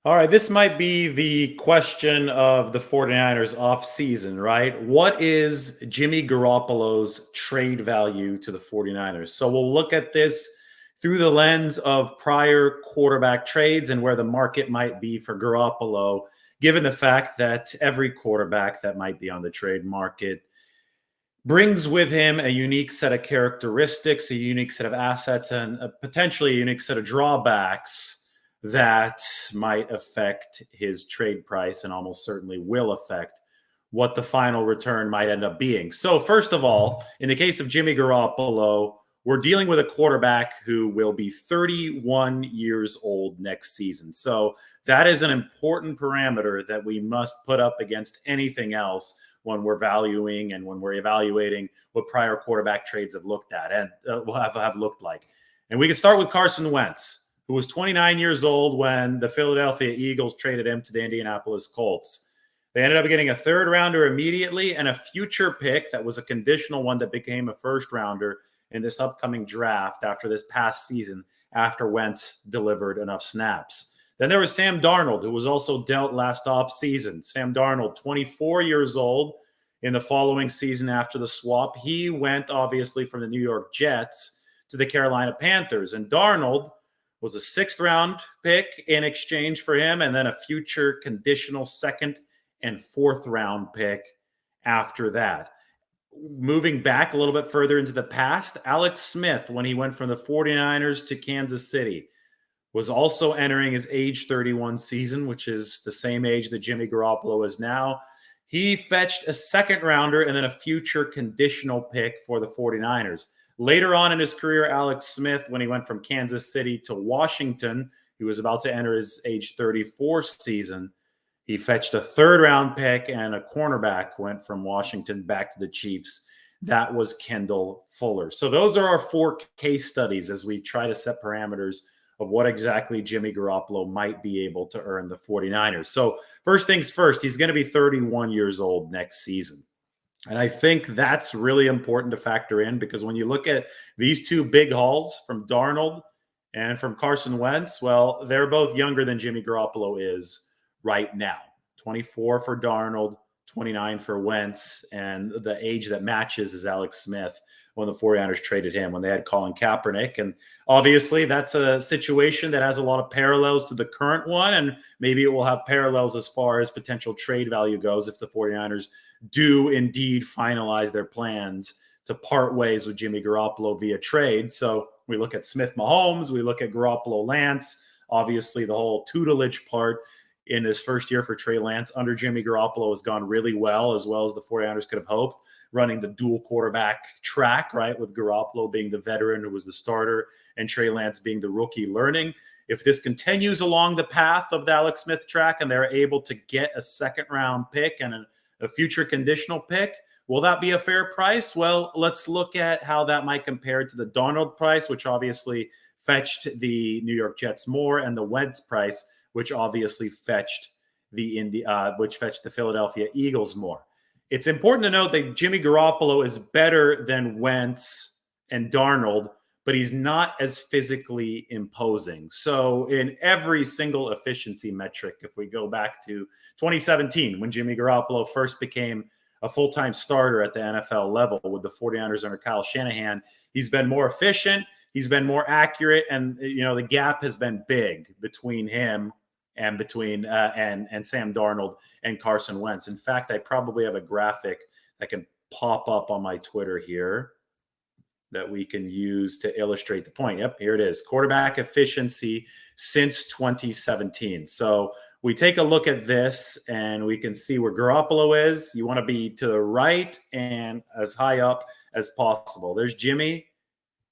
All right, this might be the question of the 49ers offseason, right? What is Jimmy Garoppolo's trade value to the 49ers? So we'll look at this through the lens of prior quarterback trades and where the market might be for Garoppolo, given the fact that every quarterback that might be on the trade market brings with him a unique set of characteristics, a unique set of assets, and potentially a unique set of drawbacks that might affect his trade price and almost certainly will affect what the final return might end up being. So, first of all, in the case of Jimmy Garoppolo, we're dealing with a quarterback who will be 31 years old next season. So, that is an important parameter that we must put up against anything else when we're valuing and when we're evaluating what prior quarterback trades have looked at and will have looked like. And we can start with Carson Wentz, who was 29 years old when the Philadelphia Eagles traded him to the Indianapolis Colts. They ended up getting a third rounder immediately and a future pick that was a conditional one that became a first rounder in this upcoming draft after this past season, after Wentz delivered enough snaps. Then there was Sam Darnold, who was also dealt last offseason. Sam Darnold, 24 years old in the following season after the swap. He went, obviously, from the New York Jets to the Carolina Panthers. And Darnold was a sixth-round pick in exchange for him, and then a future conditional second and fourth-round pick after that. Moving back a little bit further into the past, Alex Smith, when he went from the 49ers to Kansas City, was also entering his age 31 season, which is the same age that Jimmy Garoppolo is now. He fetched a second rounder and then a future conditional pick for the 49ers. Later on in his career, Alex Smith, when he went from Kansas City to Washington, he was about to enter his age 34 season. He fetched a third round pick and a cornerback went from Washington back to the Chiefs. That was Kendall Fuller. So those are our four case studies as we try to set parameters of what exactly Jimmy Garoppolo might be able to earn the 49ers. So first things first, he's going to be 31 years old next season. And I think that's really important to factor in because when you look at these two big hauls from Darnold and from Carson Wentz, well, they're both younger than Jimmy Garoppolo is right now. 24 for Darnold, 29 for Wentz, and the age that matches is Alex Smith when the 49ers traded him, when they had Colin Kaepernick. And obviously, that's a situation that has a lot of parallels to the current one, and maybe it will have parallels as far as potential trade value goes if the 49ers do indeed finalize their plans to part ways with Jimmy Garoppolo via trade. So we look at Smith Mahomes, we look at Garoppolo Lance, obviously the whole tutelage part in his first year for Trey Lance under Jimmy Garoppolo has gone really well as the 49ers could have hoped, running the dual quarterback track, right, with Garoppolo being the veteran who was the starter and Trey Lance being the rookie learning. If this continues along the path of the Alex Smith track and they're able to get a second-round pick and a future conditional pick, will that be a fair price? Well, let's look at how that might compare to the Darnold price, which obviously fetched the New York Jets more, and the Wentz price, which obviously fetched the Philadelphia Eagles more. It's important to note that Jimmy Garoppolo is better than Wentz and Darnold, but he's not as physically imposing. So in every single efficiency metric, if we go back to 2017, when Jimmy Garoppolo first became a full-time starter at the NFL level with the 49ers under Kyle Shanahan, he's been more efficient, he's been more accurate, and the gap has been big between him and between and Sam Darnold and Carson Wentz. In fact, I probably have a graphic that can pop up on my Twitter here that we can use to illustrate the point. Yep, here it is. Quarterback efficiency since 2017. So we take a look at this and we can see where Garoppolo is. You want to be to the right and as high up as possible. There's Jimmy.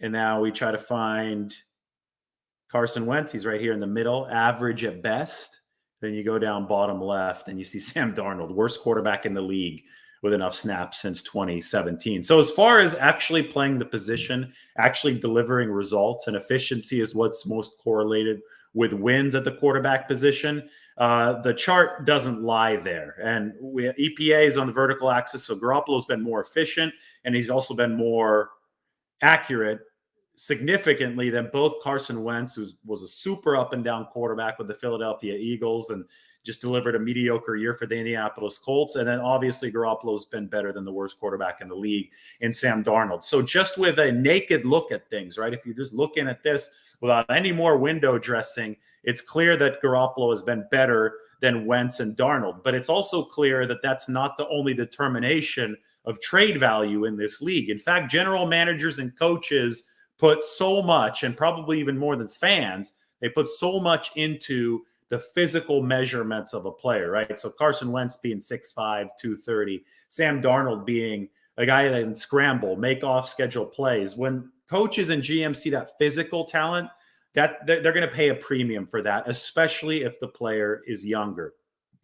And now we try to find Carson Wentz. He's right here in the middle, average at best. Then you go down bottom left and you see Sam Darnold, worst quarterback in the league with enough snaps since 2017. So as far as actually playing the position, actually delivering results, and efficiency is what's most correlated with wins at the quarterback position, the chart doesn't lie there. And EPA is on the vertical axis, so Garoppolo's been more efficient, and he's also been more accurate significantly than both Carson Wentz, who was a super up and down quarterback with the Philadelphia Eagles and just delivered a mediocre year for the Indianapolis Colts. And then obviously Garoppolo's been better than the worst quarterback in the league in Sam Darnold. So just with a naked look at things, right? If you're just looking at this without any more window dressing, it's clear that Garoppolo has been better than Wentz and Darnold. But it's also clear that that's not the only determination of trade value in this league. In fact, general managers and coaches put so much, and probably even more than fans, they put so much into the physical measurements of a player, right? So Carson Wentz being 6'5", 230, Sam Darnold being a guy that can scramble, make off-schedule plays. When coaches and GMs see that physical talent, that they're going to pay a premium for that, especially if the player is younger.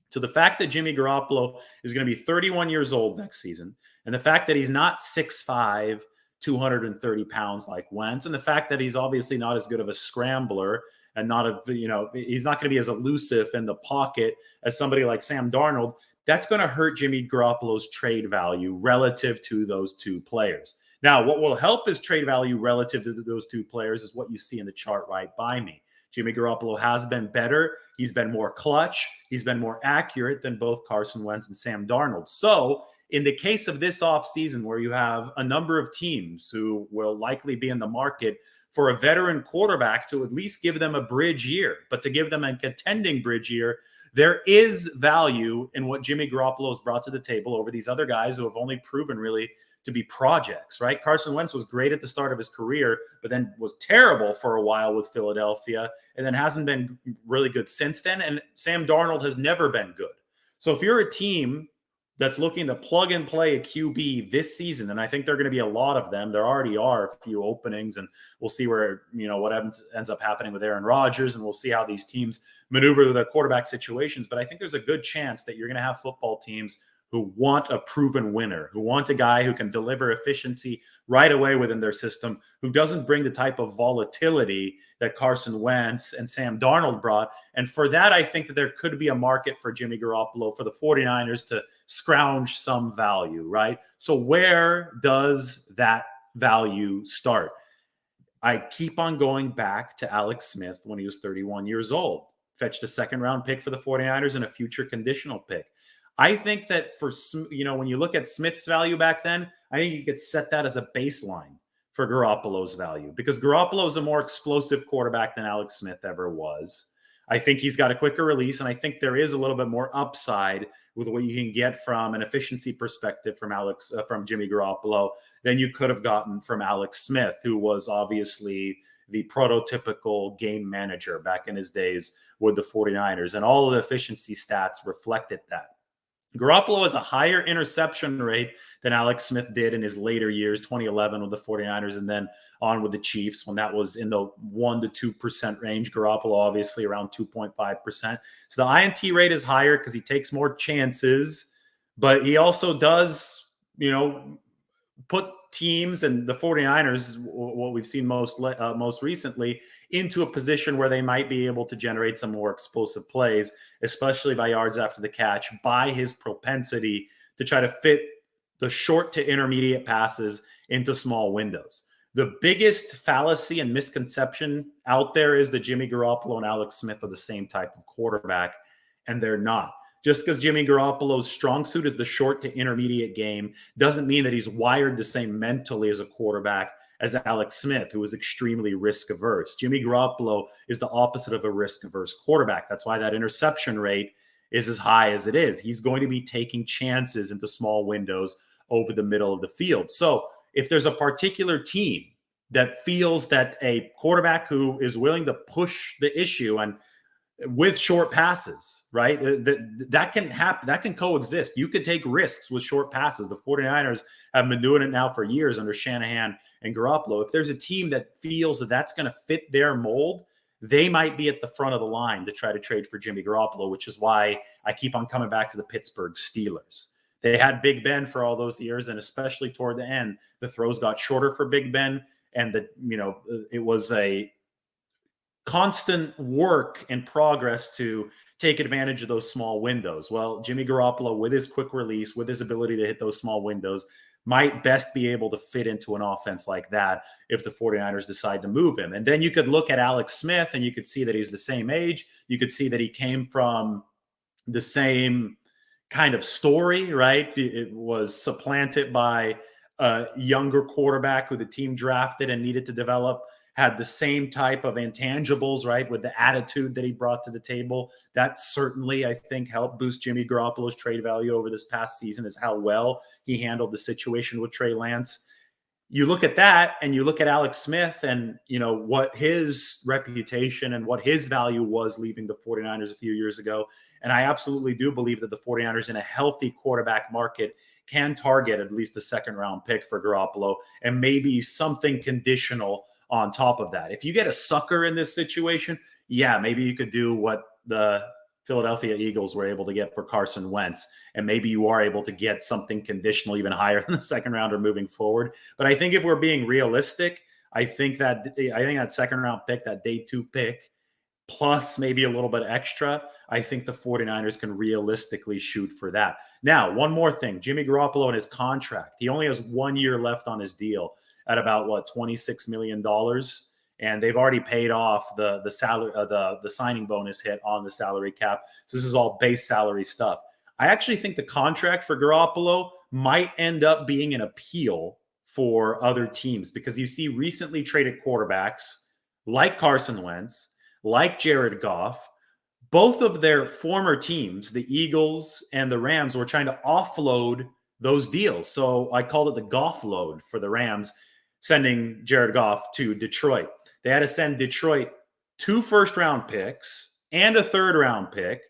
So the fact that Jimmy Garoppolo is going to be 31 years old next season, and the fact that he's not 6'5", 230 pounds like Wentz, and the fact that he's obviously not as good of a scrambler and he's not going to be as elusive in the pocket as somebody like Sam Darnold, that's going to hurt Jimmy Garoppolo's trade value relative to those two players. Now, what will help his trade value relative to those two players is what you see in the chart right by me. Jimmy Garoppolo has been better. He's been more clutch. He's been more accurate than both Carson Wentz and Sam Darnold. So in the case of this offseason, where you have a number of teams who will likely be in the market for a veteran quarterback to at least give them a bridge year, but to give them a contending bridge year, there is value in what Jimmy Garoppolo has brought to the table over these other guys who have only proven really to be projects, right? Carson Wentz was great at the start of his career, but then was terrible for a while with Philadelphia, and then hasn't been really good since then. And Sam Darnold has never been good. So if you're a team that's looking to plug and play a QB this season, and I think there are going to be a lot of them. There already are a few openings, and we'll see where, what ends up happening with Aaron Rodgers, and we'll see how these teams maneuver their quarterback situations. But I think there's a good chance that you're going to have football teams who want a proven winner, who want a guy who can deliver efficiency right away within their system, who doesn't bring the type of volatility that Carson Wentz and Sam Darnold brought. And for that, I think that there could be a market for Jimmy Garoppolo, for the 49ers to scrounge some value, right? So where does that value start? I keep on going back to Alex Smith when he was 31 years old, fetched a second-round pick for the 49ers and a future conditional pick. I think that when you look at Smith's value back then, I think you could set that as a baseline for Garoppolo's value, because Garoppolo is a more explosive quarterback than Alex Smith ever was. I think he's got a quicker release, and I think there is a little bit more upside with what you can get from an efficiency perspective from Jimmy Garoppolo than you could have gotten from Alex Smith, who was obviously the prototypical game manager back in his days with the 49ers, and all of the efficiency stats reflected that. Garoppolo has a higher interception rate than Alex Smith did in his later years, 2011 with the 49ers, and then on with the Chiefs when that was in the 1% to 2% range. Garoppolo obviously around 2.5%. So the INT rate is higher because he takes more chances, but he also does, put teams, and the 49ers, what we've seen most recently, into a position where they might be able to generate some more explosive plays, especially by yards after the catch, by his propensity to try to fit the short to intermediate passes into small windows. The biggest fallacy and misconception out there is that Jimmy Garoppolo and Alex Smith are the same type of quarterback, and they're not. Just because Jimmy Garoppolo's strong suit is the short to intermediate game doesn't mean that he's wired the same mentally as a quarterback as Alex Smith, who is extremely risk averse. Jimmy Garoppolo is the opposite of a risk averse quarterback. That's why that interception rate is as high as it is. He's going to be taking chances into small windows over the middle of the field. So if there's a particular team that feels that a quarterback who is willing to push the issue and with short passes, right? That can happen. That can coexist. You could take risks with short passes. The 49ers have been doing it now for years under Shanahan and Garoppolo. If there's a team that feels that that's going to fit their mold, they might be at the front of the line to try to trade for Jimmy Garoppolo, which is why I keep on coming back to the Pittsburgh Steelers. They had Big Ben for all those years, and especially toward the end, the throws got shorter for Big Ben, and it was a constant work and progress to take advantage of those small windows. Well, Jimmy Garoppolo, with his quick release, with his ability to hit those small windows, might best be able to fit into an offense like that if the 49ers decide to move him. And then you could look at Alex Smith and you could see that he's the same age. You could see that he came from the same kind of story, right? It was supplanted by a younger quarterback who the team drafted and needed to develop, had the same type of intangibles, right? With the attitude that he brought to the table. That certainly, I think, helped boost Jimmy Garoppolo's trade value over this past season, is how well he handled the situation with Trey Lance. You look at that and you look at Alex Smith and, what his reputation and what his value was leaving the 49ers a few years ago. And I absolutely do believe that the 49ers in a healthy quarterback market can target at least a second round pick for Garoppolo and maybe something conditional on top of that. If you get a sucker in this situation, yeah, maybe you could do what the Philadelphia Eagles were able to get for Carson Wentz. And maybe you are able to get something conditional even higher than the second rounder moving forward. But I think if we're being realistic, I think that second round pick, that day 2 pick, plus maybe a little bit extra, I think the 49ers can realistically shoot for that. Now, one more thing, Jimmy Garoppolo and his contract. He only has 1 year left on his deal at about $26 million. And they've already paid off the salary, the signing bonus hit on the salary cap. So this is all base salary stuff. I actually think the contract for Garoppolo might end up being an appeal for other teams because you see recently traded quarterbacks like Carson Wentz, like Jared Goff. Both of their former teams, the Eagles and the Rams, were trying to offload those deals. So I called it the Goff load for the Rams, sending Jared Goff to Detroit. They had to send Detroit 2 first-round picks and a third-round pick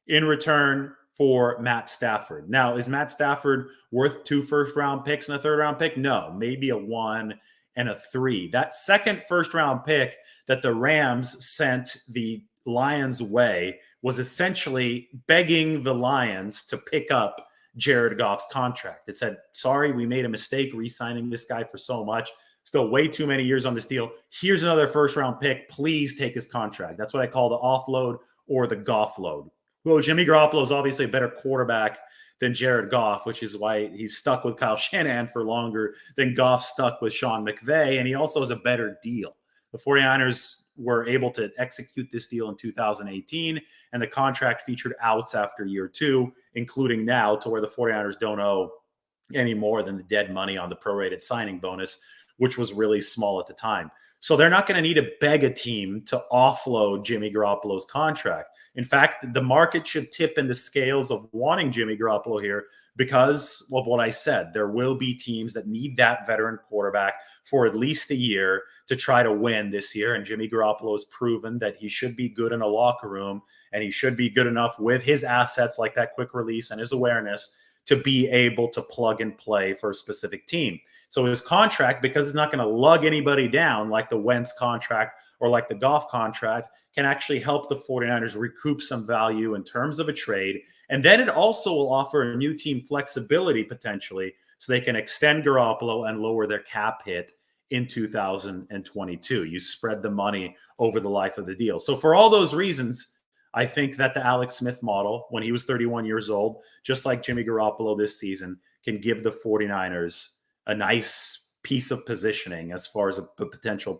in return for Matt Stafford. Now, is Matt Stafford worth 2 first-round picks and a third-round pick? No, maybe a 1 and a 3. That second first-round pick that the Rams sent the Lions' way was essentially begging the Lions to pick up Jared Goff's contract. It said, sorry, we made a mistake re-signing this guy for so much. Still way too many years on this deal. Here's another first-round pick. Please take his contract. That's what I call the offload or the Goff load. Well, Jimmy Garoppolo is obviously a better quarterback than Jared Goff, which is why he's stuck with Kyle Shanahan for longer than Goff stuck with Sean McVay. And he also has a better deal. The 49ers were able to execute this deal in 2018, and the contract featured outs after year 2, including now to where the 49ers don't owe any more than the dead money on the prorated signing bonus, which was really small at the time. So they're not going to need to beg a team to offload Jimmy Garoppolo's contract. In fact, the market should tip in the scales of wanting Jimmy Garoppolo here because of what I said. There will be teams that need that veteran quarterback for at least a year to try to win this year. And Jimmy Garoppolo has proven that he should be good in a locker room, and he should be good enough with his assets like that quick release and his awareness to be able to plug and play for a specific team. So his contract, because it's not going to lug anybody down like the Wentz contract or like the Goff contract, can actually help the 49ers recoup some value in terms of a trade. And then it also will offer a new team flexibility potentially so they can extend Garoppolo and lower their cap hit in 2022. You spread the money over the life of the deal. So for all those reasons, I think that the Alex Smith model, when he was 31 years old, just like Jimmy Garoppolo this season, can give the 49ers a nice piece of positioning as far as a potential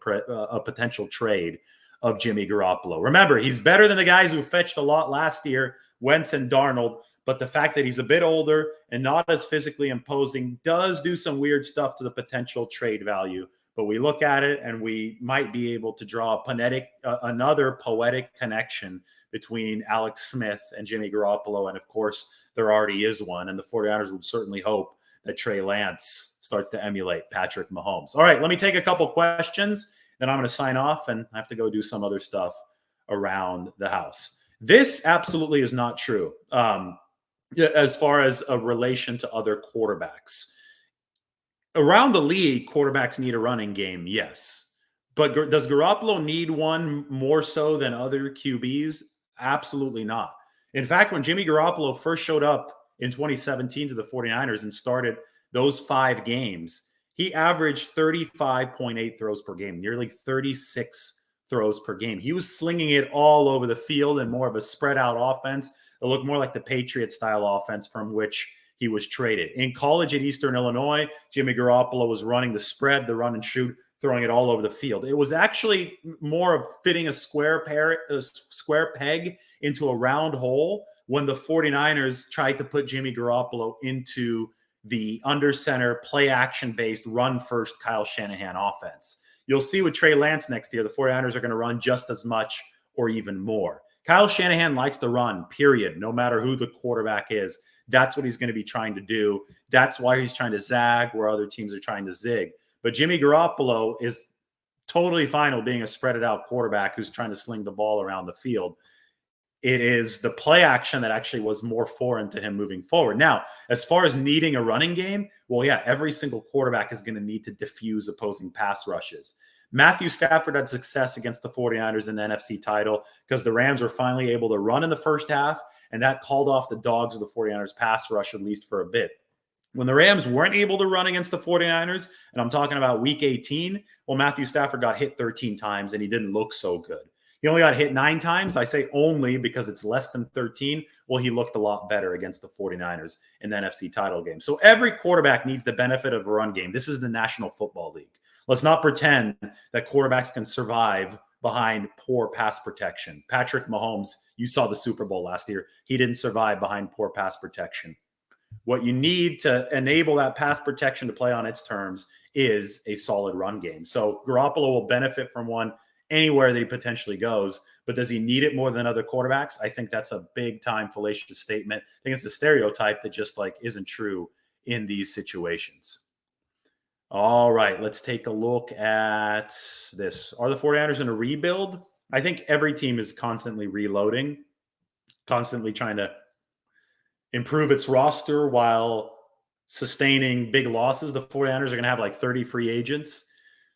trade of Jimmy Garoppolo. Remember, he's better than the guys who fetched a lot last year, Wentz and Darnold, but the fact that he's a bit older and not as physically imposing does do some weird stuff to the potential trade value. But we look at it and we might be able to draw another poetic connection between Alex Smith and Jimmy Garoppolo. And of course, there already is one. And the 49ers would certainly hope that Trey Lance starts to emulate Patrick Mahomes. All right, let me take a couple questions. Then I'm going to sign off and I have to go do some other stuff around the house. This absolutely is not true as far as a relation to other quarterbacks. Around the league, quarterbacks need a running game, yes. But does Garoppolo need one more so than other QBs? Absolutely not. In fact, when Jimmy Garoppolo first showed up in 2017 to the 49ers and started those 5 games, he averaged 35.8 throws per game, nearly 36 throws per game. He was slinging it all over the field and more of a spread out offense. It looked more like the Patriot style offense from which he was traded. In college at Eastern Illinois, Jimmy Garoppolo was running the spread, the run and shoot, throwing it all over the field. It was actually more of fitting a square peg into a round hole when the 49ers tried to put Jimmy Garoppolo into the under center, play action based, run first Kyle Shanahan offense. You'll see with Trey Lance next year, the 49ers are going to run just as much or even more. Kyle Shanahan likes to run, period, no matter who the quarterback is. That's what he's going to be trying to do. That's why he's trying to zag where other teams are trying to zig. But Jimmy Garoppolo is totally fine with being a spread it out quarterback who's trying to sling the ball around the field. It is the play action that actually was more foreign to him moving forward. Now, as far as needing a running game, well, yeah, every single quarterback is going to need to diffuse opposing pass rushes. Matthew Stafford had success against the 49ers in the NFC title because the Rams were finally able to run in the first half, and that called off the dogs of the 49ers pass rush, at least for a bit. When the Rams weren't able to run against the 49ers, and I'm talking about week 18, well, Matthew Stafford got hit 13 times, and he didn't look so good. He only got hit 9 times. I say only because it's less than 13. Well, he looked a lot better against the 49ers in the NFC title game. So every quarterback needs the benefit of a run game. This is the National Football League. Let's not pretend that quarterbacks can survive behind poor pass protection. Patrick Mahomes, you saw the Super Bowl last year. He didn't survive behind poor pass protection. What you need to enable that pass protection to play on its terms is a solid run game. So Garoppolo will benefit from one anywhere that he potentially goes, but does he need it more than other quarterbacks? I think that's a big time fallacious statement. I think it's a stereotype that just like isn't true in these situations. All right, let's take a look at this. Are the 49ers in a rebuild? I think every team is constantly reloading, constantly trying to improve its roster while sustaining big losses. The 49ers are going to have like 30 free agents.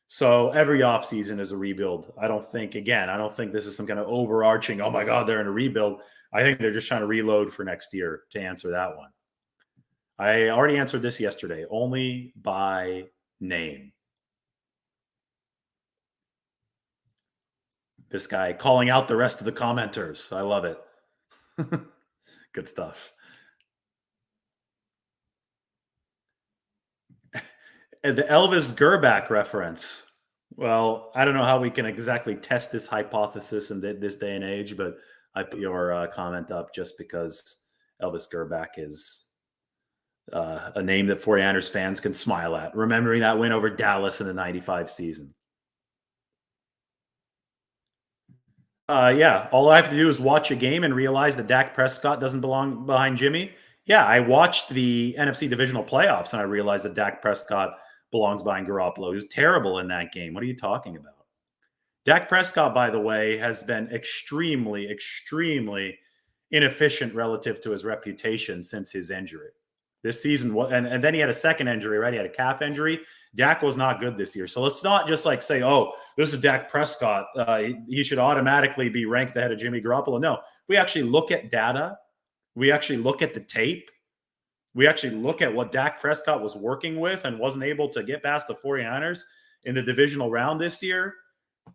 So every offseason is a rebuild. I don't think this is some kind of overarching, oh my God, they're in a rebuild. I think they're just trying to reload for next year to answer that one. I already answered this yesterday, only by name. This guy calling out the rest of the commenters. I love it. Good stuff. The Elvis Gerback reference. Well, I don't know how we can exactly test this hypothesis in this day and age, but I put your comment up just because Elvis Gerback is a name that 49ers fans can smile at, remembering that win over Dallas in the 95 season. Yeah, all I have to do is watch a game and realize that Dak Prescott doesn't belong behind Jimmy. Yeah, I watched the NFC divisional playoffs and I realized that Dak Prescott belongs behind Garoppolo. He was terrible in that game. What are you talking about? Dak Prescott, by the way, has been extremely, extremely inefficient relative to his reputation since his injury. This season, and then he had a second injury, right? He had a calf injury. Dak was not good this year. So let's not just like say, oh, this is Dak Prescott. He should automatically be ranked ahead of Jimmy Garoppolo. No, we actually look at data. We actually look at the tape. We actually look at what Dak Prescott was working with and wasn't able to get past the 49ers in the divisional round this year.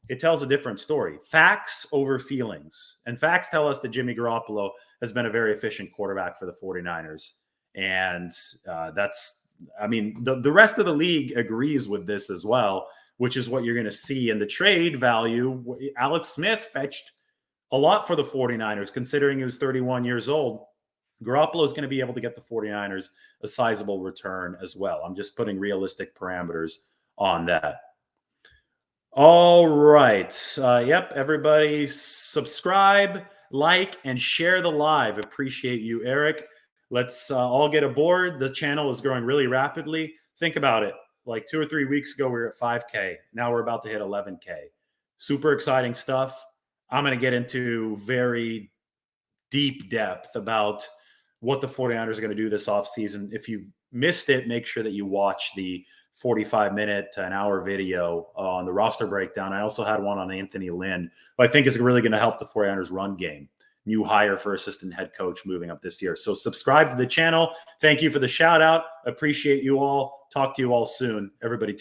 It tells a different story. Facts over feelings. And facts tell us that Jimmy Garoppolo has been a very efficient quarterback for the 49ers. And the rest of the league agrees with this as well, which is what you're going to see in the trade value. Alex Smith fetched a lot for the 49ers, considering he was 31 years old. Garoppolo is going to be able to get the 49ers a sizable return as well. I'm just putting realistic parameters on that. All right. Yep. Everybody subscribe, like, and share the live. Appreciate you, Eric. Let's all get aboard. The channel is growing really rapidly. Think about it. Like 2 or 3 weeks ago, we were at 5K. Now we're about to hit 11K. Super exciting stuff. I'm going to get into very deep depth about what the 49ers are going to do this offseason. If you've missed it, make sure that you watch the 45-minute to an hour video on the roster breakdown. I also had one on Anthony Lynn, who I think is really going to help the 49ers run game. New hire for assistant head coach moving up this year. So subscribe to the channel. Thank you for the shout out. Appreciate you all. Talk to you all soon. Everybody.